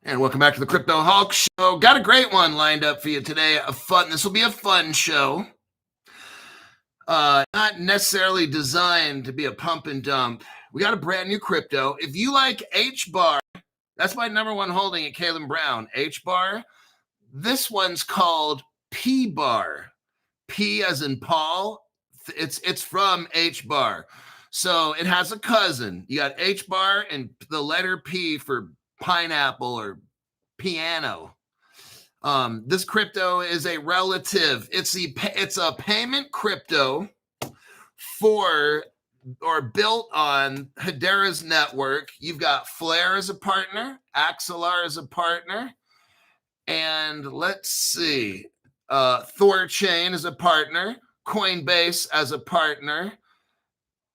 And welcome back to the Crypto Hulk Show. Got a great one lined up for you today. This will be a fun show. Not necessarily designed to be a pump and dump. We got a brand new crypto. If you like Hbar, that's my number one holding at Kalen Brown. Hbar. This one's called Pbar. P as in Paul. It's from Hbar. So it has a cousin. You got Hbar and the letter P for pineapple or piano. This crypto is a relative. It's a payment crypto for or built on Hedera's network. You've got Flare as a partner, Axelar as a partner, and let's see, Thorchain as a partner, Coinbase as a partner,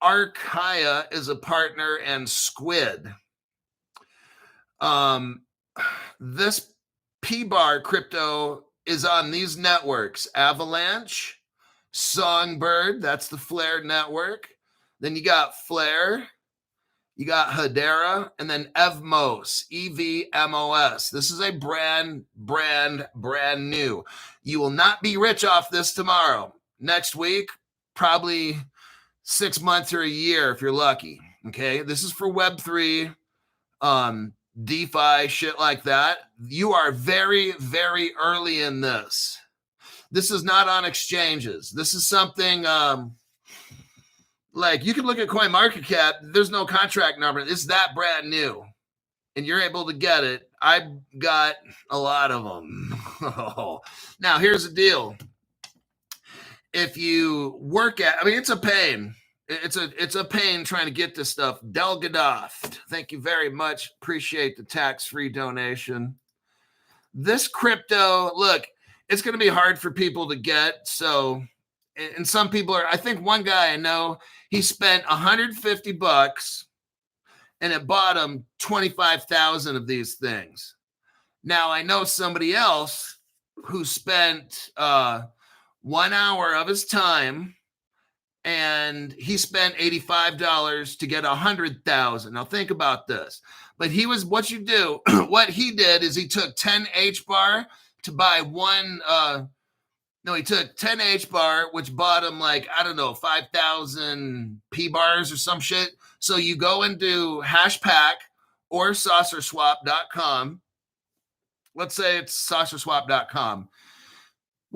Archaea is a partner, and Squid. This Pbar crypto is on these networks: Avalanche, Songbird, that's the Flare network. Then you got Flare, you got Hedera, and then Evmos, EVMOS. This is a brand new. You will not be rich off this tomorrow. Next week, probably 6 months or a year if you're lucky. Okay, this is for Web3, DeFi, shit like that. You are very, very early in this. This is not on exchanges. This is something like you can look at CoinMarketCap. There's no contract number. It's that brand new, and you're able to get it. I've got a lot of them. Now, here's the deal. If you work at, it's a pain. It's a pain trying to get this stuff. Delgadoft, thank you very much. Appreciate the tax-free donation. This crypto, look, it's going to be hard for people to get. So, and some people are, I think one guy I know, he spent $150 and it bought him 25,000 of these things. Now, I know somebody else who spent 1 hour of his time and he spent $85 to get 100,000. Now think about this. But what he did is he took 10 Hbar to buy one. He took 10 Hbar, which bought him 5,000 Pbars or some shit. So you go into Hashpack or saucerswap.com. Let's say it's saucerswap.com.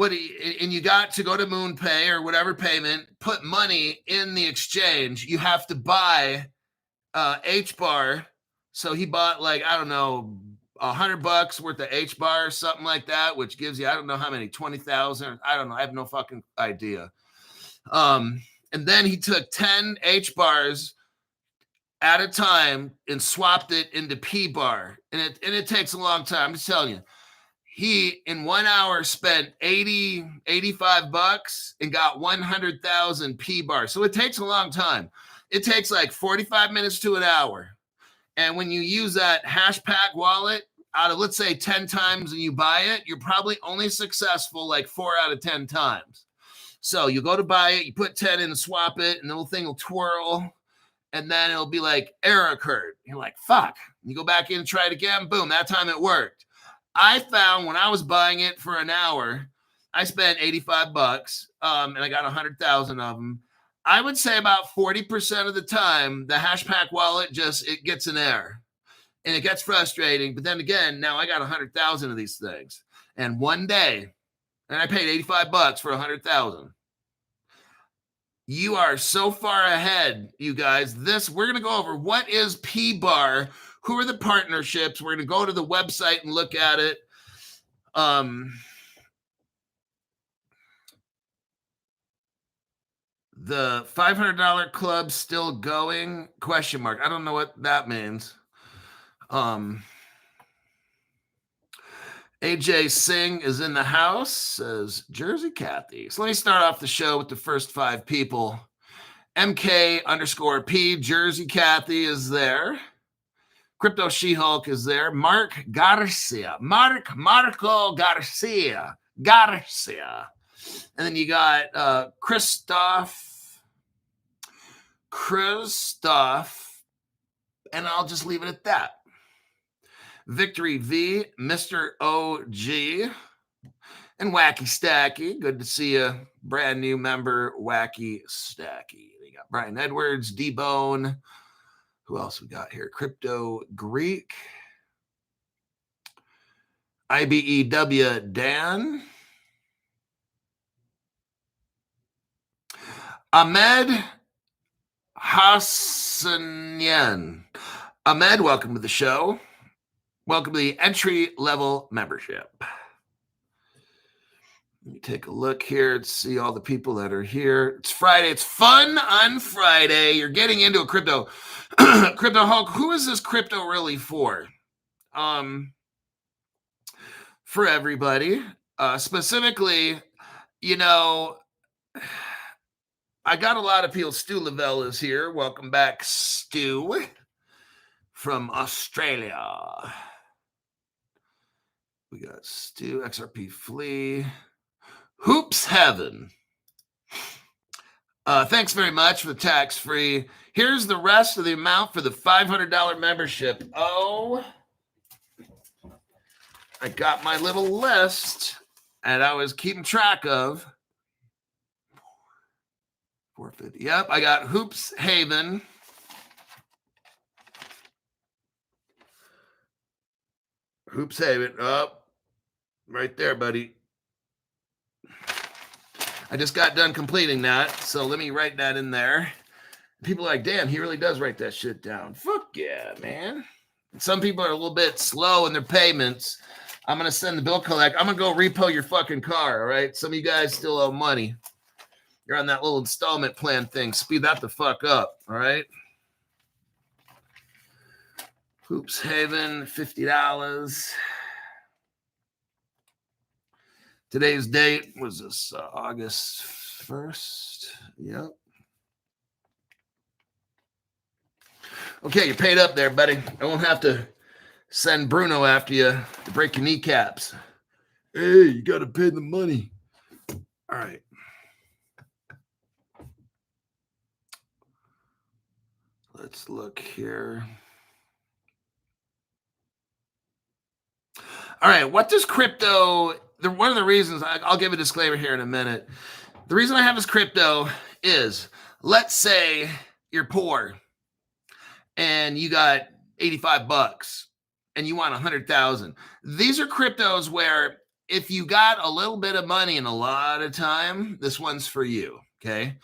And you got to go to MoonPay or whatever payment, put money in the exchange. You have to buy Hbar. So he bought $100 worth of Hbar or something like that, which gives you, I don't know how many, 20,000. I don't know. I have no fucking idea. And then he took 10 Hbars at a time and swapped it into Pbar. And it takes a long time. I'm just telling you. He, in 1 hour, spent $85 and got 100,000 Pbar. So it takes a long time. It takes 45 minutes to an hour. And when you use that Hashpack wallet, out of, let's say, 10 times and you buy it, you're probably only successful 4 out of 10 times. So you go to buy it, you put 10 in and swap it, and the little thing will twirl. And then it'll be error occurred. You're like, fuck. You go back in and try it again. Boom, that time it worked. I found when I was buying it for an hour, I spent $85, and I got 100,000 of them. I would say about 40% of the time, the Hashpack wallet it gets an error, and it gets frustrating. But then again, now I got 100,000 of these things, and one day, and I paid $85 for 100,000. You are so far ahead, you guys. We're going to go over what is Pbar. Who are the partnerships? We're going to go to the website and look at it. The $500 club still going? ? I don't know what that means. AJ Singh is in the house, says Jersey Kathy. So let me start off the show with the first 5 people. MK_P, Jersey Kathy is there. Crypto She-Hulk is there. Marco Garcia. And then you got Christoph. And I'll just leave it at that. Victory V, Mr. OG, and Wacky Stacky. Good to see a brand new member, Wacky Stacky. They got Brian Edwards, D-Bone. Who else we got here? Crypto Greek. IBEW Dan. Ahmed Hassanyan. Ahmed, welcome to the show. Welcome to the entry-level membership. Let me take a look here and see all the people that are here. It's Friday. It's fun on Friday. You're getting into a crypto. Crypto Hulk, who is this crypto really for? For everybody. Specifically, you know, I got a lot of people. Stu Lavelle is here. Welcome back, Stu, from Australia. We got Stu, XRP Flea, Hoops Heaven. Thanks very much for the tax-free. Here's the rest of the amount for the $500 membership. Oh, I got my little list, and I was keeping track of. 450. Yep, I got Hoops Haven. Hoops Haven. Oh, right there, buddy. I just got done completing that, so let me write that in there. People are like, damn, he really does write that shit down. Fuck yeah, man. Some people are a little bit slow in their payments. I'm going to send the bill collect. I'm going to go repo your fucking car, all right? Some of you guys still owe money. You're on that little installment plan thing. Speed that the fuck up, all right? Hoops Haven, $50. Today's date was this August 1st. Yep. Okay, you're paid up there, buddy. I won't have to send Bruno after you to break your kneecaps. Hey, you got to pay the money. All right. Let's look here. All right, what does crypto... One of the reasons, I'll give a disclaimer here in a minute. The reason I have this crypto is, let's say you're poor and you got $85 and you want 100,000. These are cryptos where if you got a little bit of money and a lot of time, this one's for you, okay?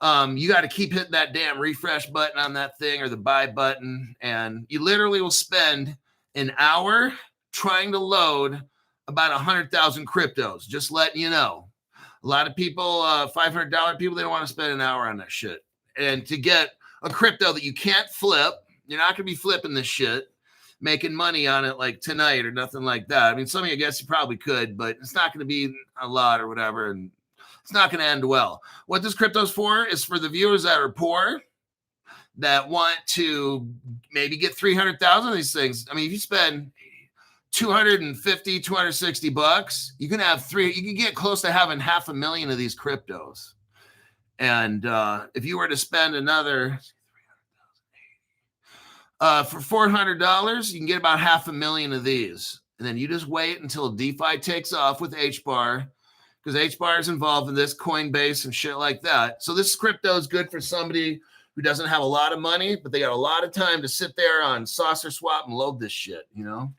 You got to keep hitting that damn refresh button on that thing or the buy button, and you literally will spend an hour trying to load about 100,000 cryptos, just letting you know. A lot of people, $500 people, they don't want to spend an hour on that shit. And to get a crypto that you can't flip, you're not going to be flipping this shit, making money on it like tonight or nothing like that. I mean, some of you, I guess you probably could, but it's not going to be a lot or whatever, and it's not going to end well. What this crypto's for is for the viewers that are poor, that want to maybe get 300,000 of these things. I mean, if you spend $250, $260, you can have you can get close to having 500,000 of these cryptos. And if you were to spend another for $400, you can get about 500,000 of these. And then you just wait until DeFi takes off with Hbar, because Hbar is involved in this, Coinbase and shit like that. So this crypto is good for somebody who doesn't have a lot of money, but they got a lot of time to sit there on Saucer Swap and load this shit, you know?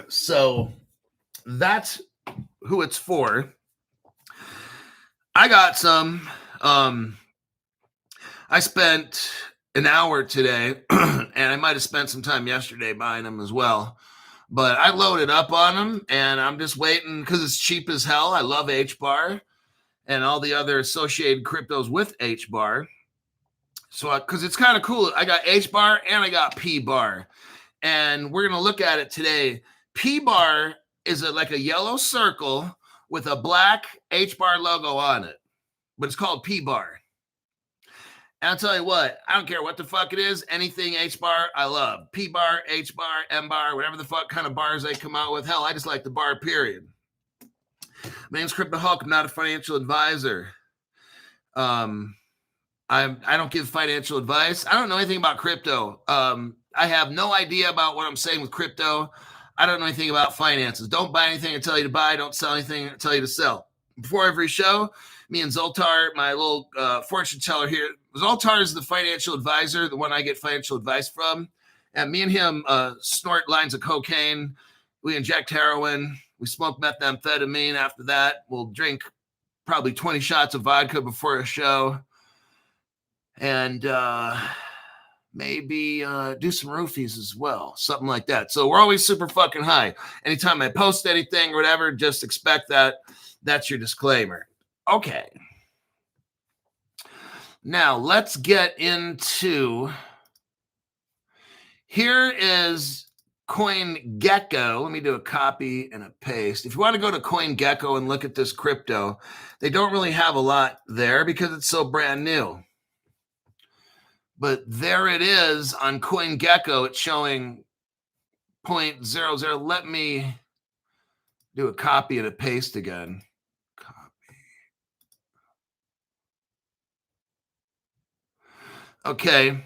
So that's who it's for. I got some. I spent an hour today, and I might have spent some time yesterday buying them as well. But I loaded up on them, and I'm just waiting because it's cheap as hell. I love Hbar and all the other associated cryptos with Hbar. So, because it's kind of cool. I got Hbar and I got Pbar. And we're going to look at it today. Pbar is like a yellow circle with a black Hbar logo on it, but it's called Pbar. And I'll tell you what, I don't care what the fuck it is. Anything Hbar, I love. Pbar, Hbar, Mbar, whatever the fuck kind of bars they come out with. Hell, I just like the bar, period. My name's Crypto Hulk. I'm not a financial advisor. I don't give financial advice. I don't know anything about crypto. I have no idea about what I'm saying with crypto. I don't know anything about finances. Don't buy anything I tell you to buy. Don't sell anything I tell you to sell. Before every show, me and Zoltar, my little fortune teller here, Zoltar is the financial advisor, the one I get financial advice from. And me and him snort lines of cocaine. We inject heroin. We smoke methamphetamine. After that, we'll drink probably 20 shots of vodka before a show. And maybe do some roofies as well, something like that. So we're always super fucking high. Anytime I post anything or whatever, just expect that. That's your disclaimer. Okay. Now let's get into, here is CoinGecko. Let me do a copy and a paste. If you want to go to CoinGecko and look at this crypto, they don't really have a lot there because it's so brand new. But there it is on CoinGecko. It's showing 0.00. Let me do a copy and a paste again. Copy. Okay.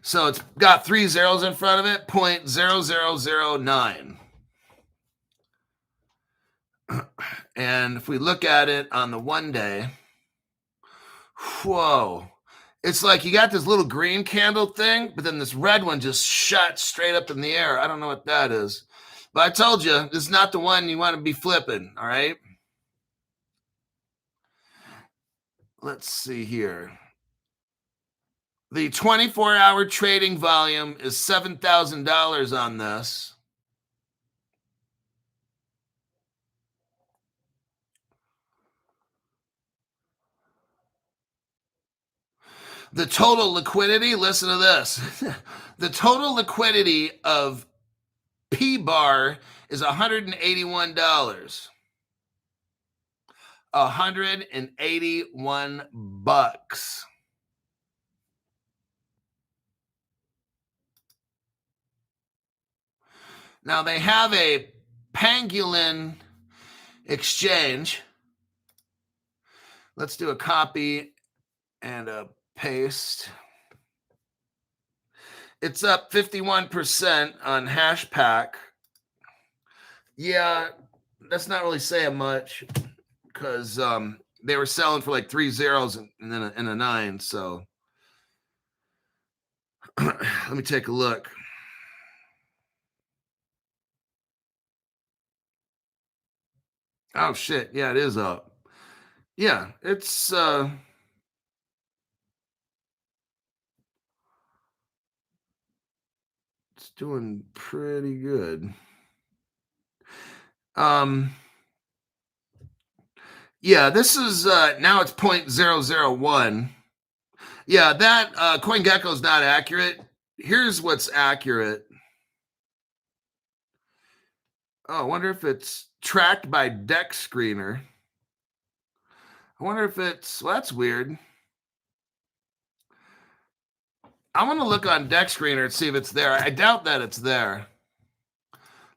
So it's got 3 zeros in front of it, 0.0009. And if we look at it on the 1 day, whoa. It's like you got this little green candle thing, but then this red one just shot straight up in the air. I don't know what that is. But I told you, this is not the one you want to be flipping, all right? Let's see here. The 24-hour trading volume is $7,000 on this. The total liquidity, listen to this. The total liquidity of Hbar is $181. $181. Now they have a Pangolin exchange. Let's do a copy and a paste. It's up 51% on Hashpack. Yeah, that's not really saying much because they were selling for like 3 zeros and then a 9. So let me take a look. Oh shit! Yeah, it is up. Yeah, it's doing pretty good. Yeah, this is now it's 0.001. Yeah, that CoinGecko is not accurate. Here's what's accurate. Oh, I wonder if it's tracked by Dex Screener. I wonder if it's, well, that's weird. I want to look on Dex Screener and see if it's there. I doubt that it's there.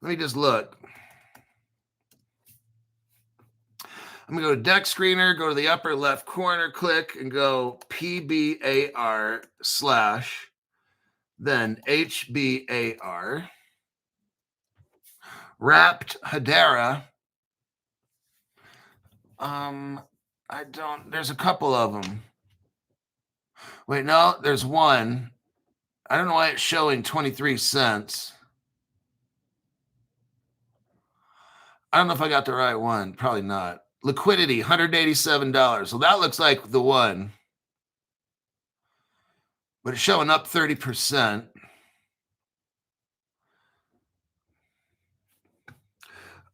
Let me just look. I'm going to go to Dex Screener, go to the upper left corner, click, and go PBAR/ then HBAR. Wrapped Hedera. There's a couple of them. Wait, no, there's one. I don't know why it's showing 23 cents. I don't know if I got the right one. Probably not. Liquidity, $187. So that looks like the one. But it's showing up 30%.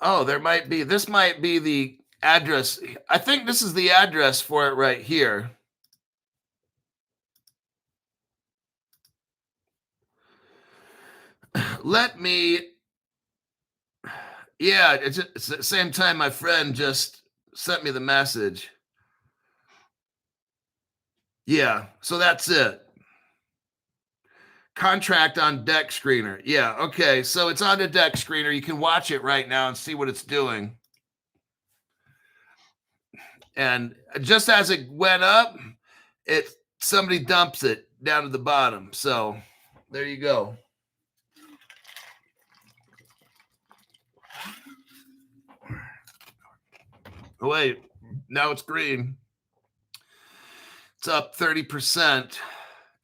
Oh, this might be the address. I think this is the address for it right here. Yeah, it's the same time my friend just sent me the message. Yeah, so that's it. Contract on Dex Screener. Yeah, okay, so it's on the Dex Screener. You can watch it right now and see what it's doing. And just as it went up, it somebody dumps it down to the bottom. So there you go. Oh, wait, now it's green. It's up 30%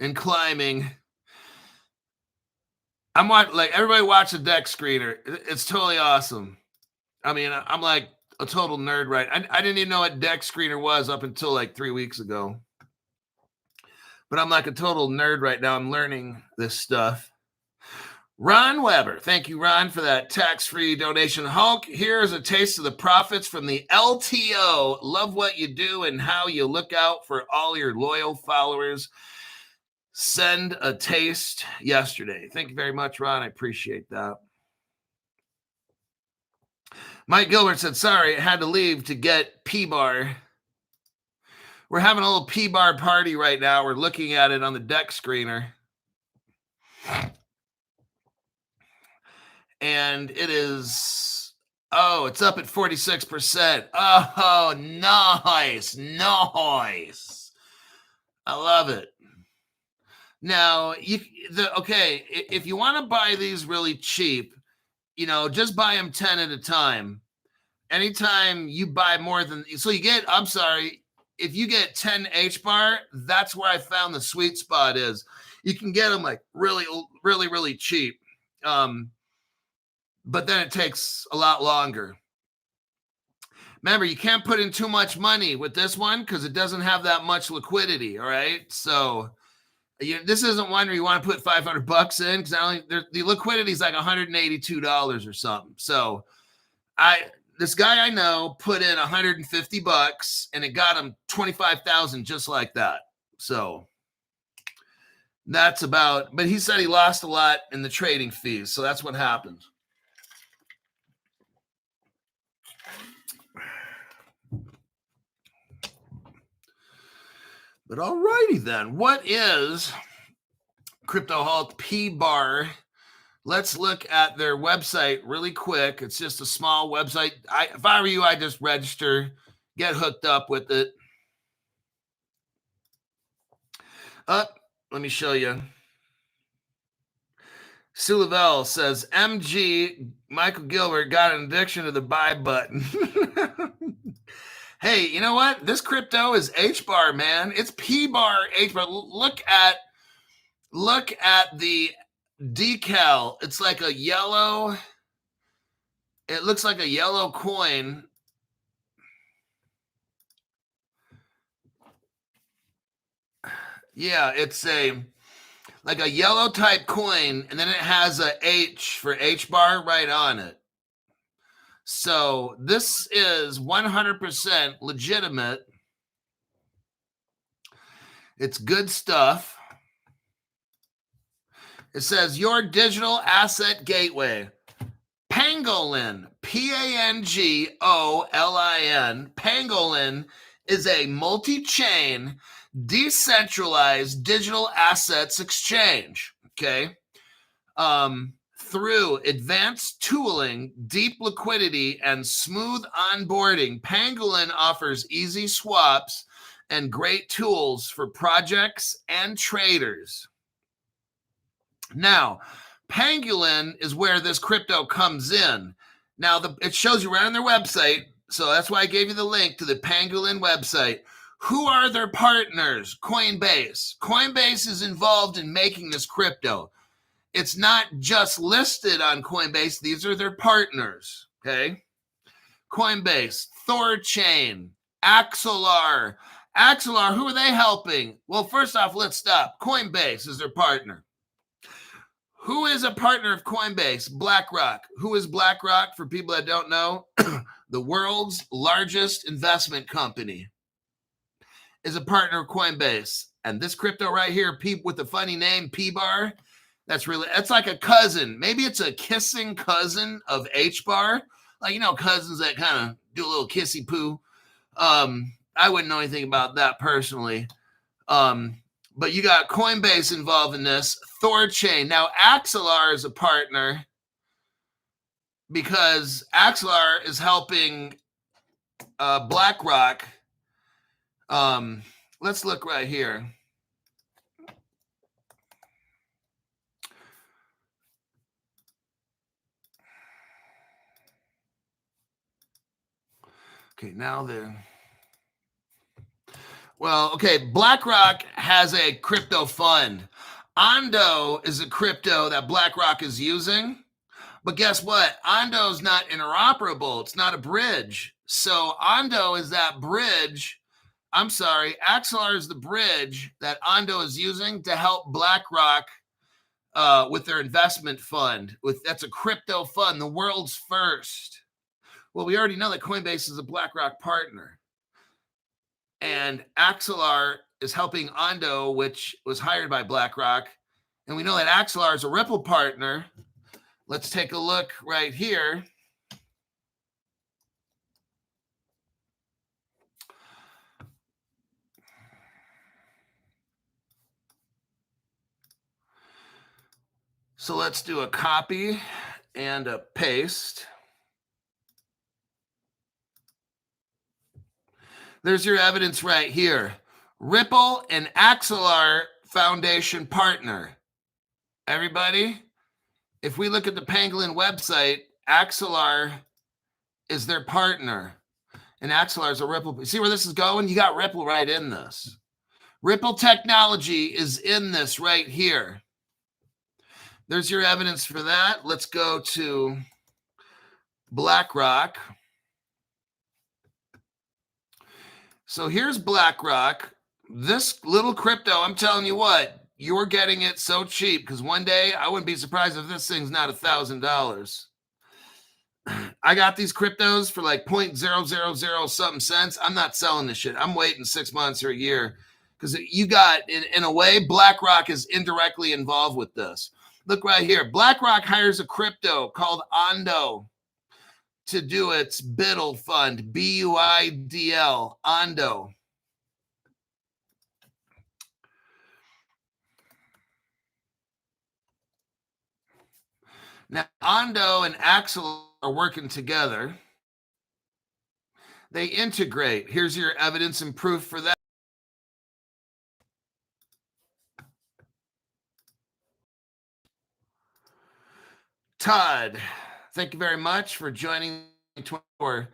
and climbing. I'm watching, like, everybody watch the deck screener. It's totally awesome. I mean, I'm like a total nerd, right? I didn't even know what deck screener was up until like 3 weeks ago. But I'm like a total nerd right now. I'm learning this stuff. Ron Weber. Thank you, Ron, for that tax-free donation. Hulk, here's a taste of the profits from the LTO. Love what you do and how you look out for all your loyal followers. Send a taste yesterday. Thank you very much, Ron. I appreciate that. Mike Gilbert said, sorry, I had to leave to get Hbar. We're having a little Hbar party right now. We're looking at it on the deck screener. And it is, it's up at 46%. Oh, nice. Nice. I love it. Now, if you want to buy these really cheap, just buy them 10 at a time. Anytime you buy more than, so you get, if you get 10 Hbar, that's where I found the sweet spot is. You can get them like really, really, really cheap. But then it takes a lot longer. Remember, you can't put in too much money with this one because it doesn't have that much liquidity. All right. So this isn't one where you want to put $500 in because the liquidity is like $182 or something. So this guy I know put in $150 and it got him 25,000 just like that. So that's about, but he said he lost a lot in the trading fees. So that's what happened. But all righty then, what is Crypto Halt Hbar? Let's look at their website really quick. It's just a small website. If I were you, I'd just register, get hooked up with it. Let me show you. Sue Lavelle says, MG Michael Gilbert got an addiction to the buy button. Hey, you know what? This crypto is Hbar, man. It's Hbar, Hbar. Look at the decal. It's like a yellow. It looks like a yellow coin. Yeah, it's like a yellow type coin, and then it has a H for Hbar right on it. So this is 100% legitimate. It's good stuff. It says your digital asset gateway. Pangolin, Pangolin. Pangolin is a multi-chain, decentralized digital assets exchange. Okay. Through advanced tooling, deep liquidity, and smooth onboarding, Pangolin offers easy swaps and great tools for projects and traders. Now, Pangolin is where this crypto comes in. Now, it shows you right on their website, so that's why I gave you the link to the Pangolin website. Who are their partners? Coinbase. Coinbase is involved in making this crypto. It's not just listed on Coinbase. These are their partners, okay? Coinbase, Thorchain, Axelar. Axelar, who are they helping? Well, first off, let's stop. Coinbase is their partner. Who is a partner of Coinbase? BlackRock. Who is BlackRock? For people that don't know, the world's largest investment company is a partner of Coinbase. And this crypto right here, with the funny name, Hbar, that's like a cousin. Maybe it's a kissing cousin of Hbar. Like, cousins that kind of do a little kissy poo. I wouldn't know anything about that personally. But you got Coinbase involved in this. Thorchain. Now, Axelar is a partner because Axelar is helping BlackRock. Let's look right here. Okay, now well, okay, BlackRock has a crypto fund. Ondo is a crypto that BlackRock is using. But guess what? Ondo is not interoperable. It's not a bridge. So Ondo is that bridge. I'm sorry, Axelar is the bridge that Ondo is using to help BlackRock with their investment fund. That's a crypto fund, the world's first. Well, we already know that Coinbase is a BlackRock partner. And Axelar is helping Ondo, which was hired by BlackRock. And we know that Axelar is a Ripple partner. Let's take a look right here. So let's do a copy and a paste. There's your evidence right here. Ripple and Axelar Foundation partner. Everybody, if we look at the Pangolin website, Axelar is their partner. And Axelar is a Ripple. See where this is going? You got Ripple right in this. Ripple technology is in this right here. There's your evidence for that. Let's go to BlackRock. So here's BlackRock. This little crypto, I'm telling you what, you're getting it so cheap because one day I wouldn't be surprised if this thing's not $1,000. I got these cryptos for like 0.000 something cents. I'm not selling this shit. I'm waiting 6 months or a year because you got, in a way, BlackRock is indirectly involved with this. Look right here. BlackRock hires a crypto called Ondo to do its BUIDL fund, BUIDL, Ondo. Now, Ondo and Axelar are working together. They integrate. Here's your evidence and proof for that. Todd, thank you very much for joining 24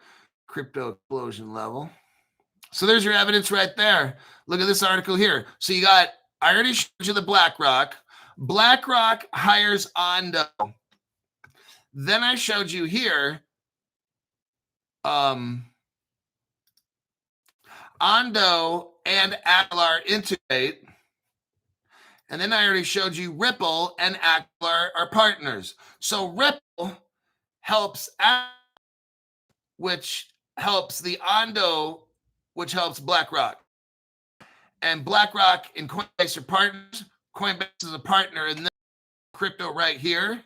crypto explosion level. So there's your evidence right there. Look at this article here. So you got, I already showed you the BlackRock. BlackRock hires Ondo. Then I showed you here, Ondo and Axelar integrate. And then I already showed you Ripple and Axelar are partners. So Ripple helps, which helps the Ondo, which helps BlackRock. And BlackRock and Coinbase are partners. Coinbase is a partner in this crypto right here.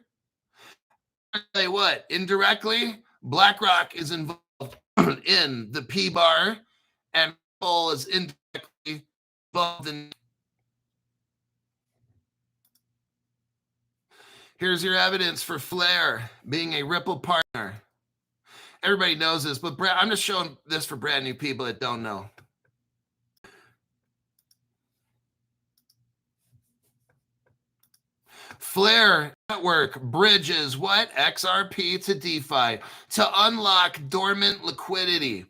I'll tell you what, indirectly, BlackRock is involved in the Hbar, and Ripple is indirectly involved in. Here's your evidence for Flare being a Ripple partner. Everybody knows this, but I'm just showing this for brand new people that don't know. Flare network bridges what? XRP to DeFi to unlock dormant liquidity.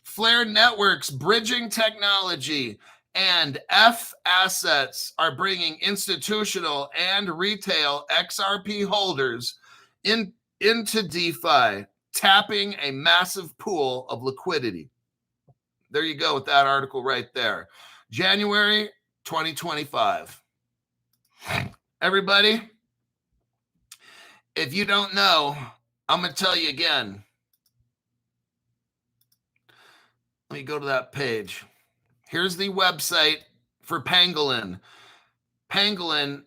Flare networks bridging technology and F assets are bringing institutional and retail XRP holders into DeFi, tapping a massive pool of liquidity. There you go with that article right there. January 2025. Everybody, if you don't know, I'm going to tell you again. Let me go to that page. Here's the website for Pangolin. Pangolin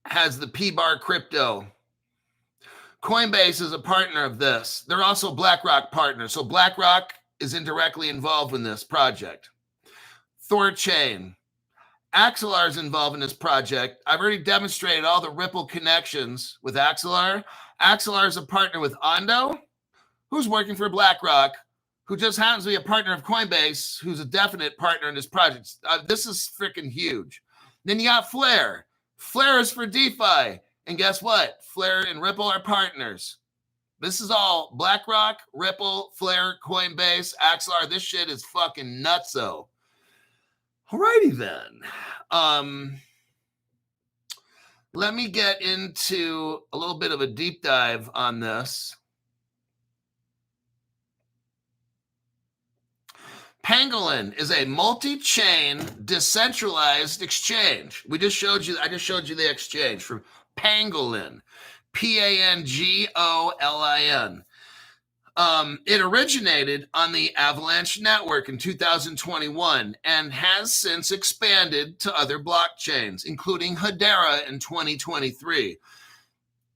has the Hbar crypto. Coinbase is a partner of this. They're also BlackRock partners. So BlackRock is indirectly involved in this project. Thorchain. Axelar is involved in this project. I've already demonstrated all the Ripple connections with Axelar. Axelar is a partner with Ondo, who's working for BlackRock, who just happens to be a partner of Coinbase, who's a definite partner in this project. This is freaking huge. Then you got Flare. Flare is for DeFi. And guess what? Flare and Ripple are partners. This is all BlackRock, Ripple, Flare, Coinbase, Axelar. This shit is fucking nutso. Alrighty then. Let me get into a little bit of a deep dive on this. Pangolin is a multi-chain decentralized exchange. I just showed you the exchange for Pangolin, Pangolin. It originated on the Avalanche network in 2021 and has since expanded to other blockchains, including Hedera in 2023.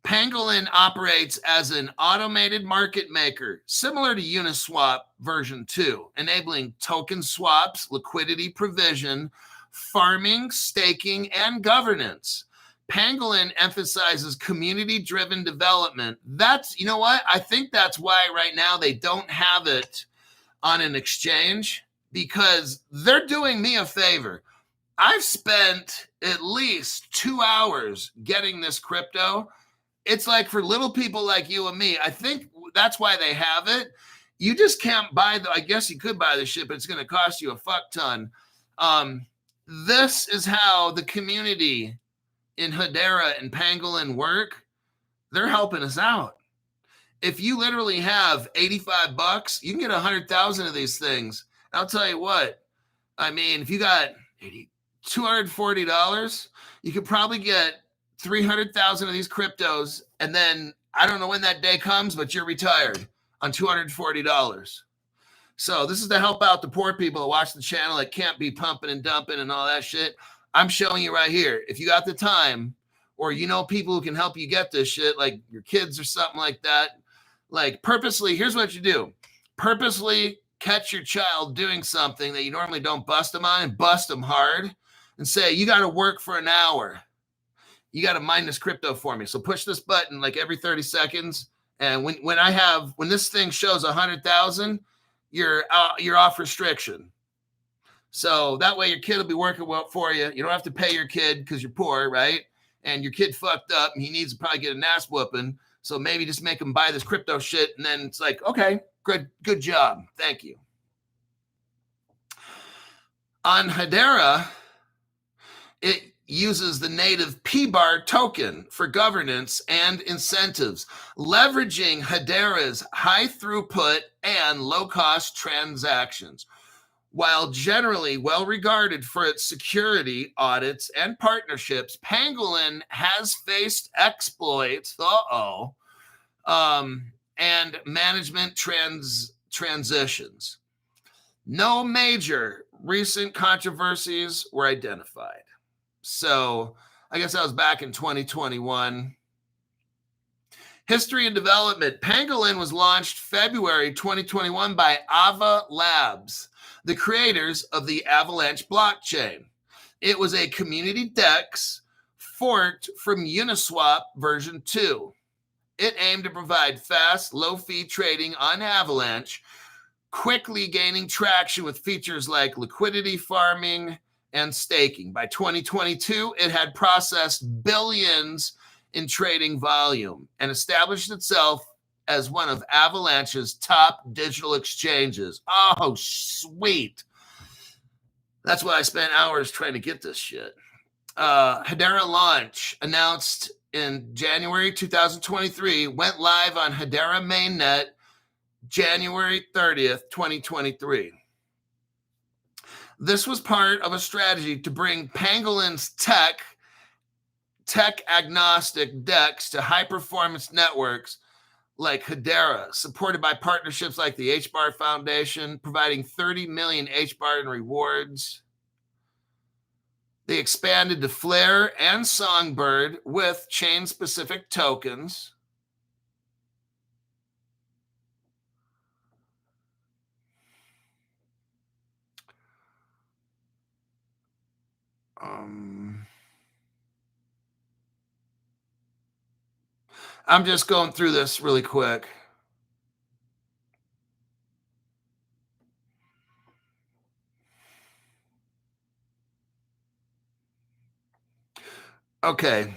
Pangolin operates as an automated market maker, similar to Uniswap version 2, enabling token swaps, liquidity provision, farming, staking, and governance. Pangolin emphasizes community-driven development. That's, you know what? I think that's why right now they don't have it on an exchange, because they're doing me a favor. I've spent at least 2 hours getting this crypto. It's like for little people like you and me, I think that's why they have it. You just can't buy I guess you could buy the shit, but it's going to cost you a fuck ton. This is how the community in Hedera and Pangolin work. They're helping us out. If you literally have $85, you can get 100,000 of these things. I'll tell you what, I mean, if you got $240, you could probably get 300,000 of these cryptos, and then I don't know when that day comes, but you're retired on $240. So this is to help out the poor people that watch the channel that can't be pumping and dumping and all that shit. I'm showing you right here. If you got the time, or you know people who can help you get this shit, like your kids or something like that, like purposely, here's what you do. Purposely catch your child doing something that you normally don't bust them on, and bust them hard and say, you got to work for an hour. You got to mine this crypto for me. So push this button like every 30 seconds. And when this thing shows 100,000, you're off restriction. So that way your kid will be working well for you. You don't have to pay your kid because you're poor, right? And your kid fucked up and he needs to probably get an ass whooping. So maybe just make him buy this crypto shit. And then it's like, okay, good job. Thank you. On Hedera, it uses the native Hbar token for governance and incentives, leveraging Hedera's high throughput and low-cost transactions. While generally well regarded for its security, audits, and partnerships, Pangolin has faced exploits, and management transitions. No major recent controversies were identified. So I guess that was back in 2021. History and development. Pangolin was launched February 2021 by Ava Labs, the creators of the Avalanche blockchain. It was a community DEX forked from Uniswap version 2. It aimed to provide fast, low-fee trading on Avalanche, quickly gaining traction with features like liquidity farming and staking. By 2022, it had processed billions in trading volume and established itself as one of Avalanche's top digital exchanges. Oh, sweet. That's why I spent hours trying to get this shit. Hedera launch announced in January 2023, went live on Hedera mainnet January 30th, 2023. This was part of a strategy to bring Pangolin's tech agnostic DEX to high performance networks like Hedera, supported by partnerships like the Hbar Foundation, providing 30 million Hbar in rewards. They expanded to Flare and Songbird with chain-specific tokens. I'm just going through this really quick. Okay.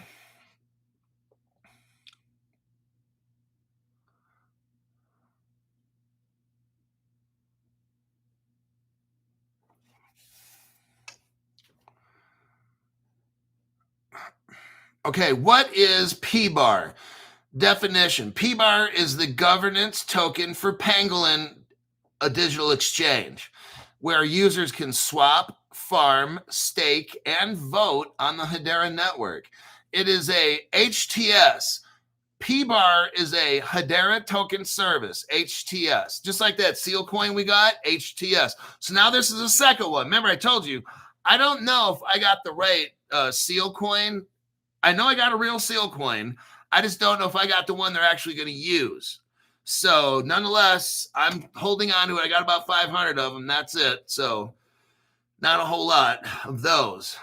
Okay, what is Hbar? Definition: Hbar is the governance token for Pangolin, a digital exchange, where users can swap, farm, stake, and vote on the Hedera network. It is a HTS. Hbar is a Hedera token service, HTS. Just like that seal coin we got, HTS. So now this is a second one. Remember, I told you, I don't know if I got the right seal coin. I know I got a real seal coin. I just don't know if I got the one they're actually going to use. So nonetheless, I'm holding on to it. I got about 500 of them. That's it. So not a whole lot of those.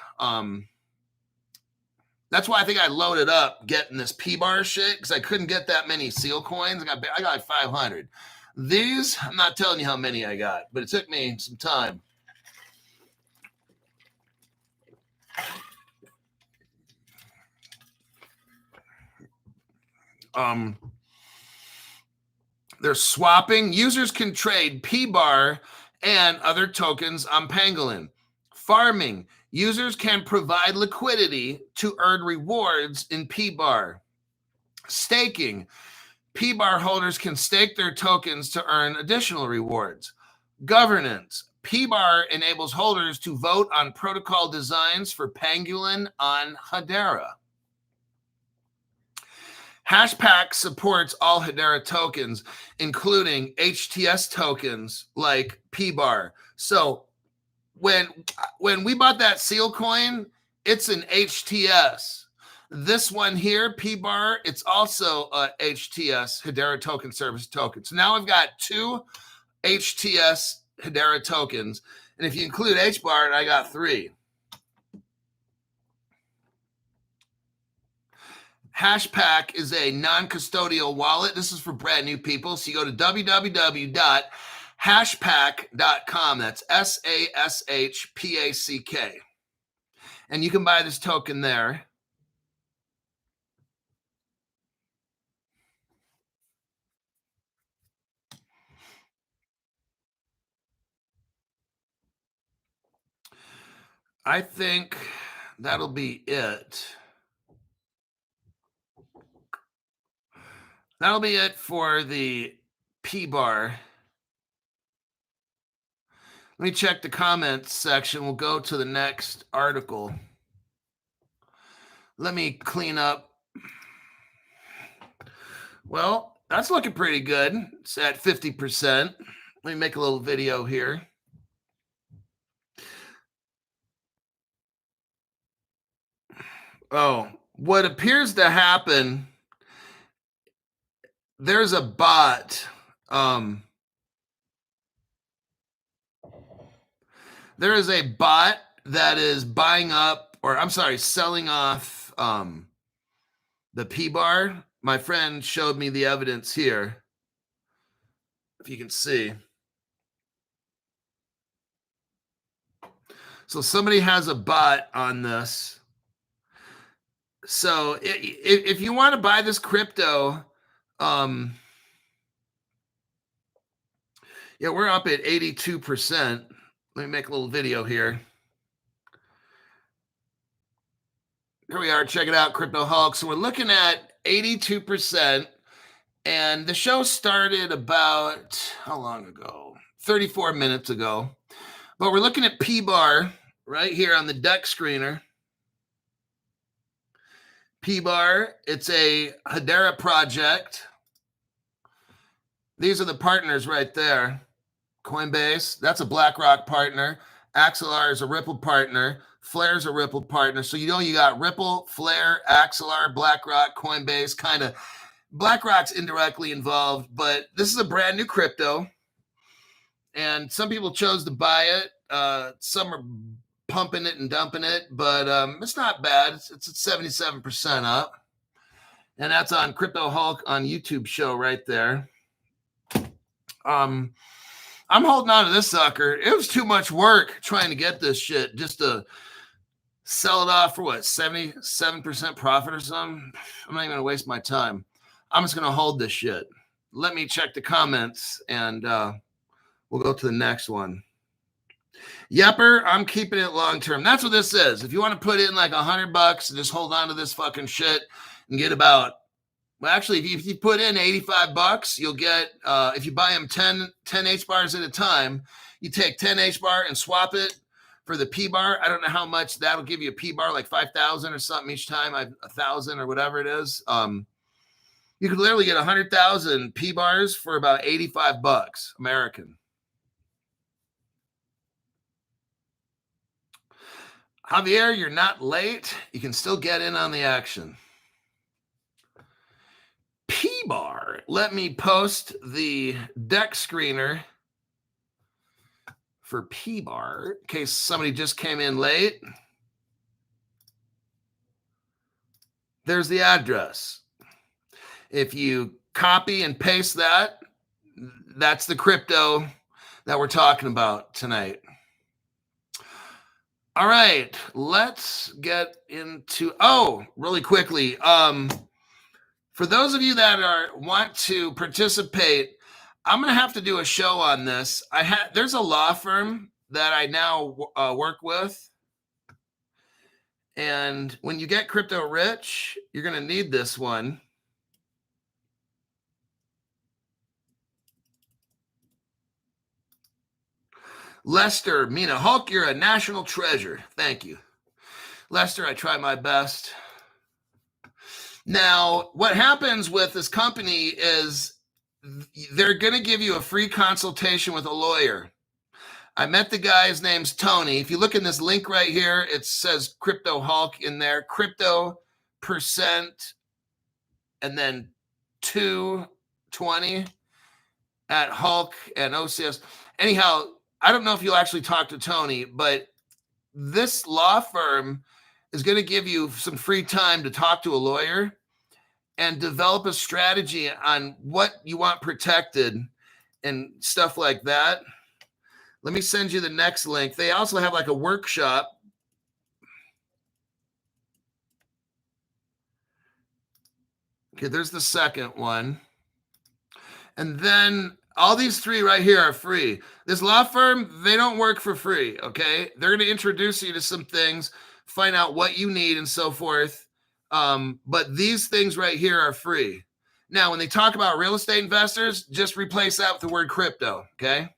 That's why I think I loaded up getting this Hbar shit, because I couldn't get that many seal coins. I got like 500. These, I'm not telling you how many I got, but it took me some time. They're swapping. Users can trade Hbar and other tokens on Pangolin. Farming. Users can provide liquidity to earn rewards in Hbar. Staking. Hbar holders can stake their tokens to earn additional rewards. Governance. Hbar enables holders to vote on protocol designs for Pangolin on Hedera. Hashpack supports all Hedera tokens, including HTS tokens like Hbar. So when we bought that seal coin, it's an HTS. This one here, Hbar, it's also a HTS, Hedera Token Service token. So now I've got two HTS Hedera tokens. And if you include Hbar, I got three. Hashpack is a non-custodial wallet. This is for brand new people. So you go to www.hashpack.com. That's SASHPACK. And you can buy this token there. I think that'll be it. That'll be it for the Hbar. Let me check the comments section. We'll go to the next article. Let me clean up. Well, that's looking pretty good. It's at 50%. Let me make a little video here. Oh, what appears to happen, there's a bot. There is a bot that is buying up, or I'm sorry, selling off the Hbar. My friend showed me the evidence here. If you can see. So somebody has a bot on this. So if you want to buy this crypto, yeah, we're up at 82%. Let me make a little video here. Here we are. Check it out, Crypto Hulk. So we're looking at 82%. And the show started about, how long ago? 34 minutes ago. But we're looking at Hbar right here on the deck screener. Hbar, it's a Hedera project. These are the partners right there. Coinbase, that's a BlackRock partner. Axelar is a Ripple partner. Flare is a Ripple partner. So you know you got Ripple, Flare, Axelar, BlackRock, Coinbase, kind of. BlackRock's indirectly involved, but this is a brand new crypto. And some people chose to buy it. Some are pumping it and dumping it, but it's not bad. It's at 77% up. And that's on Crypto Hulk on YouTube show right there. I'm holding on to this sucker. It was too much work trying to get this shit just to sell it off for what, 77% profit or something? I'm not even going to waste my time. I'm just going to hold this shit. Let me check the comments and we'll go to the next one. Yepper, I'm keeping it long term. That's what this is. If you want to put in like $100 and just hold on to this fucking shit and get about, well, actually, if you put in $85, you'll get, if you buy them 10 Hbars at a time, you take 10 Hbar and swap it for the P-bar. I don't know how much that'll give you a P-bar, like 5,000 or something each time, 1,000 or whatever it is. You could literally get 100,000 P-bars for about $85 American. Javier, you're not late. You can still get in on the action. P-bar. Let me post the deck screener for P-bar in case somebody just came in late. There's the address. If you copy and paste that, that's the crypto that we're talking about tonight. All right, let's get into, really quickly. For those of you that want to participate, I'm going to have to do a show on this. There's a law firm that I now work with. And when you get crypto rich, you're going to need this one. Lester, Mina, Hulk, you're a national treasure. Thank you. Lester, I try my best. Now, what happens with this company is they're going to give you a free consultation with a lawyer. I met the guy, his name's Tony. If you look in this link right here, it says Crypto Hulk in there, crypto percent, and then 220 at Hulk and OCS. Anyhow, I don't know if you'll actually talk to Tony, but this law firm is going to give you some free time to talk to a lawyer and develop a strategy on what you want protected and stuff like that. Let me send you the next link. They also have like a workshop. Okay, there's the second one. And then all these three right here are free. This law firm, they don't work for free, okay? They're going to introduce you to some things, find out what you need and so forth. But these things right here are free. Now, when they talk about real estate investors, just replace that with the word crypto, okay?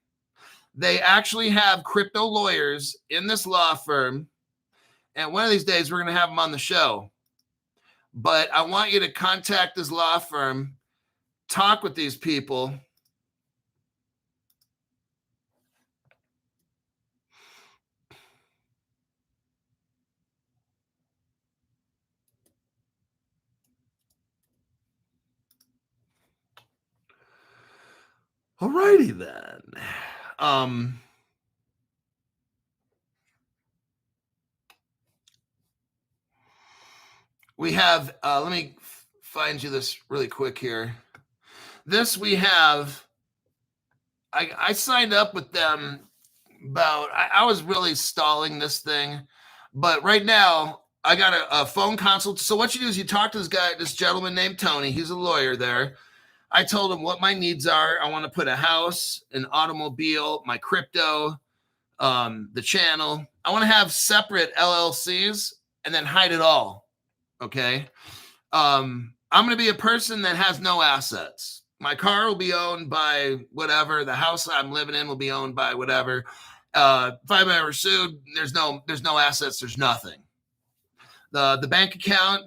They actually have crypto lawyers in this law firm. And one of these days, we're going to have them on the show. But I want you to contact this law firm, talk with these people. All righty then. We have, let me find you this really quick here. This we have, I signed up with them about, I was really stalling this thing, but right now I got a phone consult. So what you do is you talk to this gentleman named Tony. He's a lawyer there. I told him what my needs are. I want to put a house, an automobile, my crypto, the channel. I want to have separate LLCs and then hide it all. Okay. I'm going to be a person that has no assets. My car will be owned by whatever. The house I'm living in will be owned by whatever. If I'm ever sued, there's no assets. There's nothing. The bank account,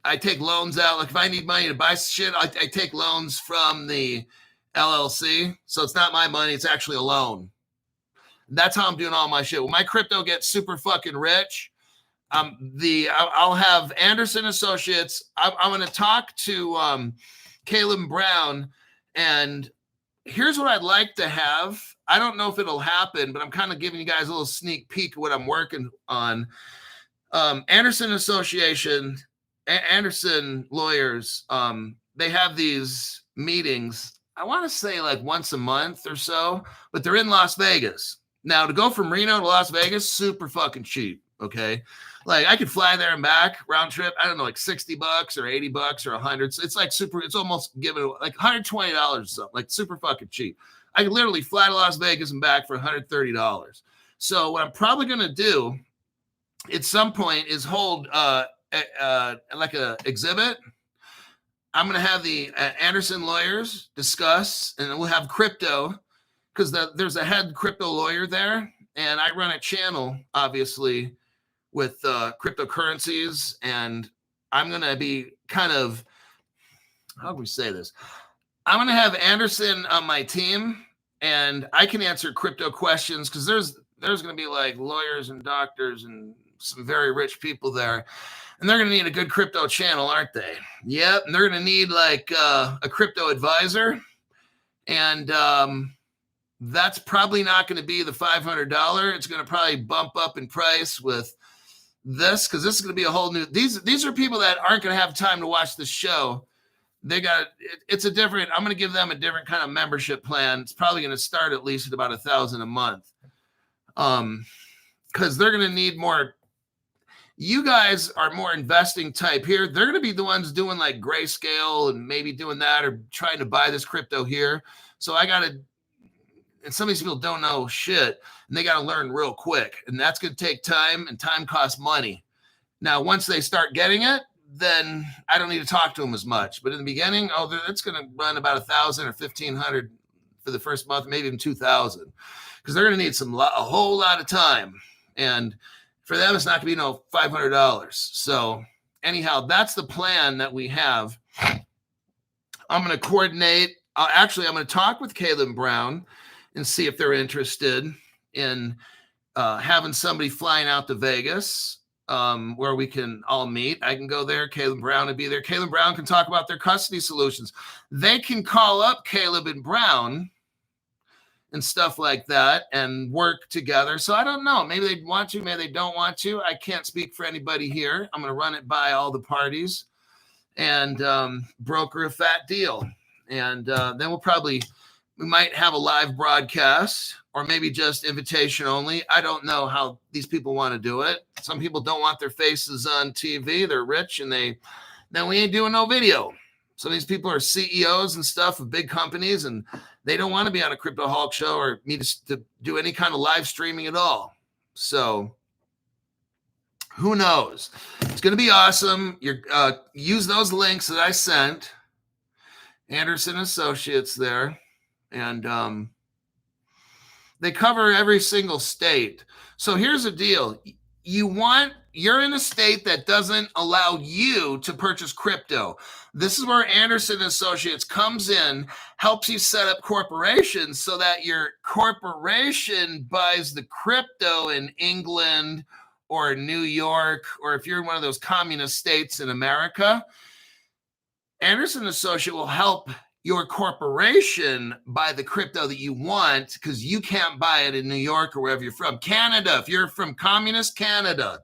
I take loans out. Like if I need money to buy shit, I take loans from the LLC. So it's not my money. It's actually a loan. That's how I'm doing all my shit. When my crypto gets super fucking rich, I'll have Anderson Associates. I'm going to talk to Caleb Brown, and here's what I'd like to have. I don't know if it'll happen, but I'm kind of giving you guys a little sneak peek of what I'm working on. Anderson Association, Anderson Lawyers, they have these meetings, I want to say like once a month or so, but they're in Las Vegas. Now, to go from Reno to Las Vegas, super fucking cheap, okay? Like I could fly there and back round trip. I don't know, like $60 or $80 or $100. It's like super. It's almost given like $120 or something. Like super fucking cheap. I could literally fly to Las Vegas and back for $130. So what I'm probably going to do at some point is hold like a exhibit. I'm going to have the Anderson lawyers discuss, and we'll have crypto, because there's a head crypto lawyer there, and I run a channel, obviously, with cryptocurrencies, and I'm going to be kind of, how do we say this? I'm going to have Anderson on my team, and I can answer crypto questions, because there's going to be like lawyers and doctors and some very rich people there, and they're going to need a good crypto channel, aren't they? Yep. And they're going to need like a crypto advisor, and that's probably not going to be the $500. It's going to probably bump up in price with this, because this is going to be a whole new. These are people that aren't going to have time to watch the show. They got it's a different. I'm going to give them a different kind of membership plan. It's probably going to start at least at about $1,000 a month, because they're going to need more. You guys are more investing type here. They're going to be the ones doing like grayscale and maybe doing that, or trying to buy this crypto here. So I got to, and some of these people don't know shit, and they got to learn real quick. And that's going to take time, and time costs money. Now, once they start getting it, then I don't need to talk to them as much. But in the beginning, it's going to run about $1,000 or $1,500 for the first month, maybe even $2,000, because they're going to need a whole lot of time. And for them, it's not going to be no $500. So anyhow, that's the plan that we have. I'm going to coordinate. I'm going to talk with Caleb Brown and see if they're interested in having somebody flying out to Vegas, where we can all meet. I can go there. Caleb Brown will be there. Caleb Brown can talk about their custody solutions. They can call up Caleb and Brown and stuff like that and work together. So I don't know. Maybe they want to, maybe they don't want to. I can't speak for anybody here. I'm going to run it by all the parties and broker a fat deal. And then we might have a live broadcast, or maybe just invitation only. I don't know how these people want to do it. Some people don't want their faces on TV. They're rich, and then we ain't doing no video. Some of these people are CEOs and stuff of big companies, and they don't want to be on a Crypto Hulk show or need to do any kind of live streaming at all. So who knows? It's going to be awesome. Use those links that I sent. Anderson Associates there. And they cover every single state. So here's the deal. You're in a state that doesn't allow you to purchase crypto. This is where Anderson Associates comes in, helps you set up corporations so that your corporation buys the crypto in England or New York, or if you're in one of those communist states in America, Anderson Associate will help your corporation buy the crypto that you want, because you can't buy it in New York or wherever you're from. Canada, if you're from communist Canada,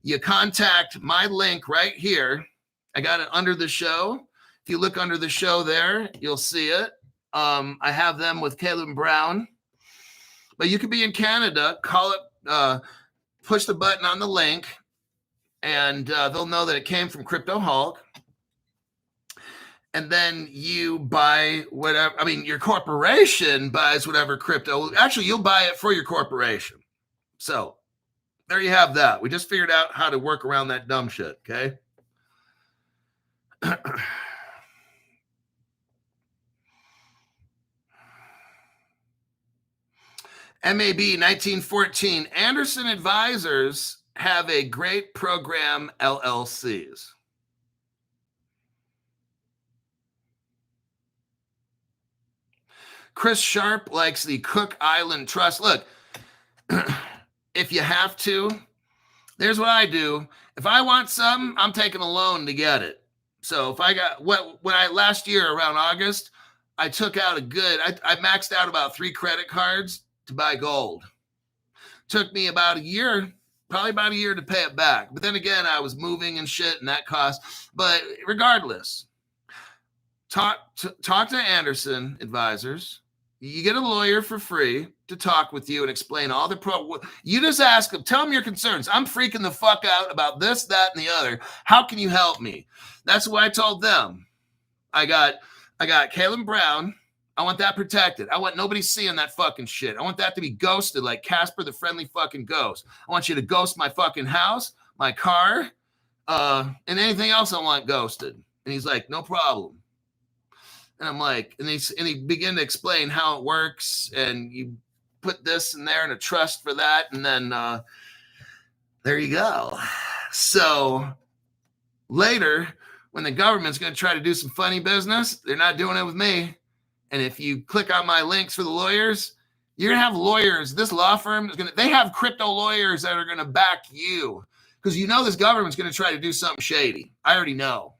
you contact my link right here. I got it under the show. If you look under the show there, you'll see it. I have them with Caleb Brown. But you could be in Canada, call it, push the button on the link, and they'll know that it came from Crypto Hulk. And then you buy whatever, your corporation buys whatever crypto. Actually, you'll buy it for your corporation. So there you have that. We just figured out how to work around that dumb shit, okay? MAB 1914. Anderson Advisors have a great program, LLCs. Chris Sharp likes the Cook Island Trust. Look, if you have to, there's what I do. If I want something, I'm taking a loan to get it. So if I got last year around August, I took out I maxed out about 3 credit cards to buy gold. Took me about a year, probably about a year to pay it back. But then again, I was moving and shit, and that cost. But regardless, talk to Anderson Advisors. You get a lawyer for free to talk with you and explain all the you just ask them, tell them your concerns. I'm freaking the fuck out about this, that, and the other. How can you help me? That's what I told them. I got Caleb Brown I want that protected. I want nobody seeing that fucking shit. I want that to be ghosted like Casper the Friendly Fucking Ghost. I want you to ghost my fucking house, my car, and anything else I want ghosted. And he's like, no problem. And I'm like, and he began to explain how it works, and you put this in there and a trust for that, and then there you go. So later, when the government's going to try to do some funny business, they're not doing it with me. And if you click on my links for the lawyers, you're going to have lawyers. This law firm is going to, they have crypto lawyers that are going to back you, because you know this government's going to try to do something shady. I already know.